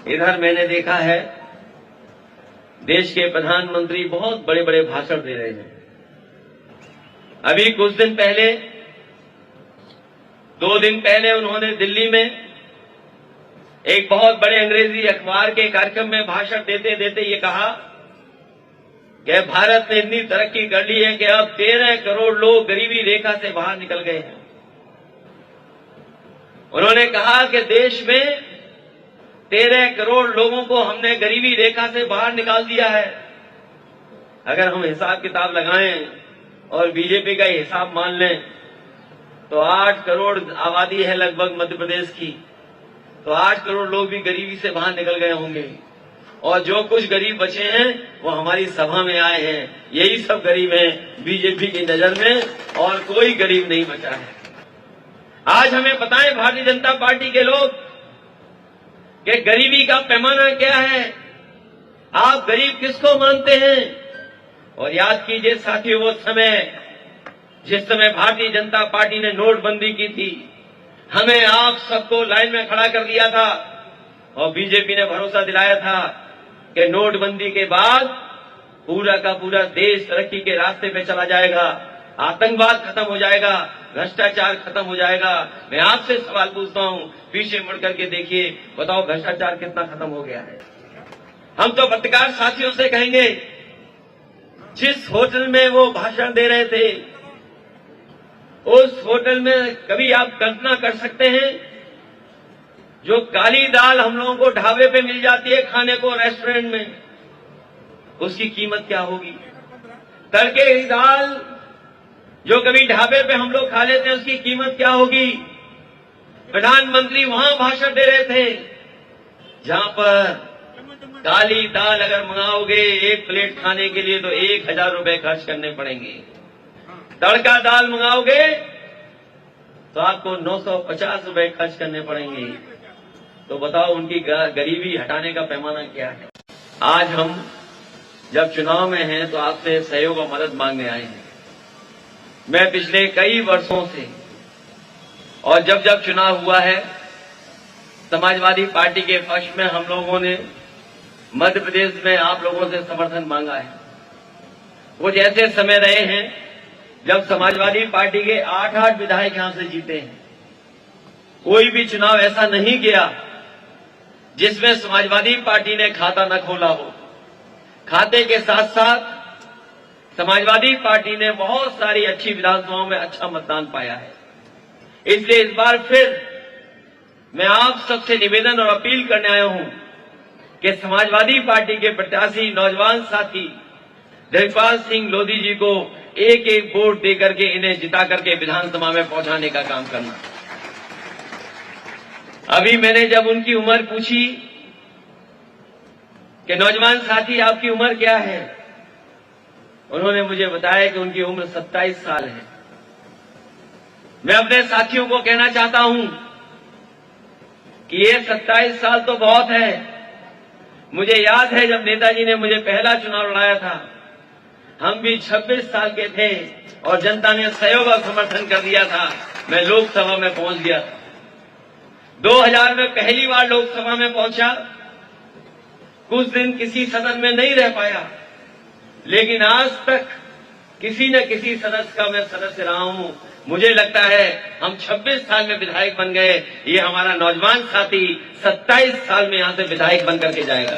इधर मैंने देखा है देश के प्रधानमंत्री बहुत बड़े बड़े भाषण दे रहे हैं। अभी कुछ दिन पहले 2 दिन पहले उन्होंने दिल्ली में एक बहुत बड़े अंग्रेजी अखबार के कार्यक्रम में भाषण देते देते ये कहा कि भारत ने इतनी तरक्की कर ली है कि अब 13 करोड़ लोग गरीबी रेखा से बाहर निकल गए हैं। उन्होंने कहा कि देश में 13 करोड़ लोगों को हमने गरीबी रेखा से बाहर निकाल दिया है। अगर हम हिसाब किताब लगाएं और बीजेपी का हिसाब मान लें तो 8 करोड़ आबादी है लगभग मध्य प्रदेश की, तो 8 करोड़ लोग भी गरीबी से बाहर निकल गए होंगे और जो कुछ गरीब बचे हैं वो हमारी सभा में आए हैं। यही सब गरीब हैं बीजेपी की नजर में, और कोई गरीब नहीं बचा है। आज हमें बताएं भारतीय जनता पार्टी के लोग कि गरीबी का पैमाना क्या है, आप गरीब किसको मानते हैं। और याद कीजिए साथियों, वो समय जिस समय भारतीय जनता पार्टी ने नोटबंदी की थी, हमें आप सबको लाइन में खड़ा कर दिया था और बीजेपी ने भरोसा दिलाया था कि नोटबंदी के बाद पूरा का पूरा देश तरक्की के रास्ते पे चला जाएगा, आतंकवाद खत्म हो जाएगा, भ्रष्टाचार खत्म हो जाएगा। मैं आपसे सवाल पूछता हूं, पीछे मुड़ करके देखिए, बताओ भ्रष्टाचार कितना खत्म हो गया है। हम तो पत्रकार साथियों से कहेंगे, जिस होटल में वो भाषण दे रहे थे उस होटल में कभी आप कल्पना कर सकते हैं जो काली दाल हम लोगों को ढाबे पे मिल जाती है खाने को रेस्टोरेंट में, उसकी कीमत क्या होगी। तड़के की दाल जो कभी ढाबे पे हम लोग खा लेते हैं उसकी कीमत क्या होगी। प्रधानमंत्री वहां भाषण दे रहे थे जहां पर काली दाल अगर मंगाओगे एक प्लेट खाने के लिए तो 1000 रुपए खर्च करने पड़ेंगे, तड़का दाल मंगाओगे तो आपको 950 रुपए खर्च करने पड़ेंगे। तो बताओ उनकी गरीबी हटाने का पैमाना क्या है। आज हम जब चुनाव में हैं तो आपसे सहयोग और मदद मांगने आए हैं। मैं पिछले कई वर्षों से और जब जब चुनाव हुआ है समाजवादी पार्टी के पक्ष में हम लोगों ने मध्य प्रदेश में आप लोगों से समर्थन मांगा है। कुछ ऐसे समय रहे हैं जब समाजवादी पार्टी के 8 विधायक यहां से जीते हैं। कोई भी चुनाव ऐसा नहीं गया जिसमें समाजवादी पार्टी ने खाता न खोला हो। खाते के साथ साथ समाजवादी पार्टी ने बहुत सारी अच्छी विधानसभाओं में अच्छा मतदान पाया है। इसलिए इस बार फिर मैं आप सबसे निवेदन और अपील करने आया हूं कि समाजवादी पार्टी के प्रत्याशी नौजवान साथी धीरपाल सिंह लोधी जी को एक एक वोट देकर के इन्हें जिता करके विधानसभा में पहुंचाने का काम करना। अभी मैंने जब उनकी उम्र पूछी कि नौजवान साथी आपकी उम्र क्या है, उन्होंने मुझे बताया कि उनकी उम्र 27 साल है। मैं अपने साथियों को कहना चाहता हूं कि ये 27 साल तो बहुत है। मुझे याद है जब नेताजी ने मुझे पहला चुनाव लड़ाया था, हम भी 26 साल के थे और जनता ने सहयोग और समर्थन कर दिया था। मैं लोकसभा में पहुंच गया था। 2000 में पहली बार लोकसभा में पहुंचा। कुछ दिन किसी सदन में नहीं रह पाया, लेकिन आज तक किसी न किसी सदस्य का मैं सदस्य रहा हूं। मुझे लगता है हम 26 साल में विधायक बन गए। ये हमारा नौजवान साथी 27 साल में यहां से विधायक बन करके जाएगा।